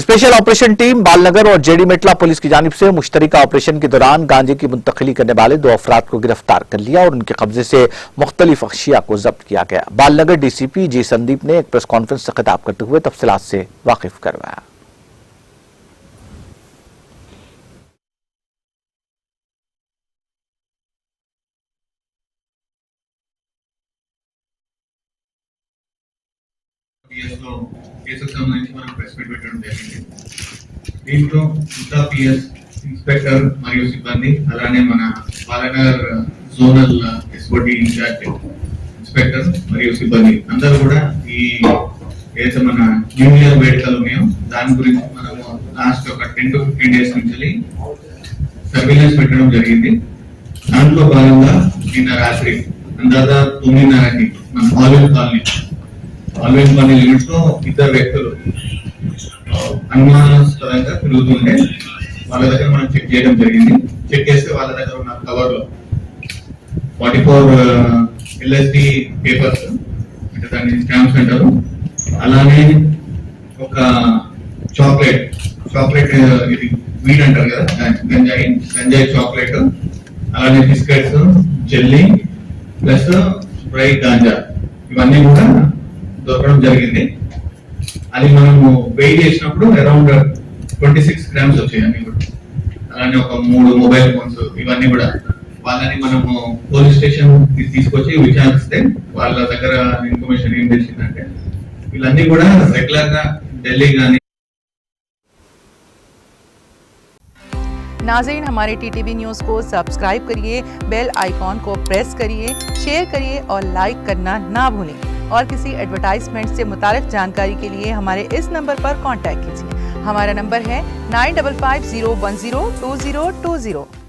Special operation team Balanagar और JD मेटला police की जानिब से मुश्तरका ऑपरेशन के दौरान गांजे की मुंतकिली करने वाले 2 अफराद को गिरफ्तार कर लिया और उनके कब्जे से मुख्तलिफ अशिया को जब्त किया गया। बालनगर डीसीपी जी संदीप ने एक प्रेस कॉन्फ्रेंस से खिताब करते हुए तफसीलात से वाकिफ करवाया। కేసుకు సంబంధించి మనం ప్రెస్ మీట్ పెట్టడం జరిగింది. దీంట్లో ఉత్తా పిఎస్ ఇన్స్పెక్టర్ మరియు సిబ్బంది, అలానే మన Balanagar zonal SOT incharge inspector మరియు సిబ్బంది అందరూ కూడా ఈ ఏదైతే మన న్యూ ఇయర్ వేడుకలు ఉన్నాయో దాని గురించి మనము లాస్ట్ ఒక 10 to 15 డేస్ నుంచి సర్వేలెన్స్ పెట్టడం జరిగింది. దాంట్లో భాగంగా నిన్న రాత్రి అందాజా 9:30కి మన ఆల్వేస్ కాలనీ లిమిట్స్ లో 2 వ్యక్తులు అనుమానాస్పదంగా తిరుగుతుంటే వాళ్ళ దగ్గర మనం చెక్ చేయడం జరిగింది. చెక్ చేస్తే వాళ్ళ దగ్గర ఉన్న కవర్ లో 44 LSD పేపర్స్, అంటే దాన్ని స్టాంప్స్ అంటారు, అలానే ఒక చాక్లెట్ ఇది వీడ్ అంటారు కదా, గంజాయి చాక్లెట్, అలానే biscuits, jelly plus spray ganja, ఇవన్నీ కూడా దొరకడం జరిగింది. అది మనము వెయిట్ చేసినప్పుడు అరౌండ్ 26 grams వచ్చాయి అన్ని కూడా. అలానే ఒక 3 మొబైల్ ఫోన్స్, ఇవన్నీ కూడా వాళ్ళని మనము పోలీస్ స్టేషన్ తీసుకొచ్చి విచారిస్తే వాళ్ళ దగ్గర ఇన్ఫర్మేషన్ ఏం తెలిసిందంటే వీళ్ళన్నీ కూడా రెగ్యులర్ గా ఢిల్లీ కానీ. नाज़रीन, हमारे टीटीवी न्यूज़ को सब्सक्राइब करिए, बेल आइकॉन को प्रेस करिए, शेयर करिए और लाइक करना ना भूलें। और किसी एडवर्टाइजमेंट से मुताल्लिक जानकारी के लिए हमारे इस नंबर पर कांटेक्ट कीजिए। हमारा नंबर है 9550102020।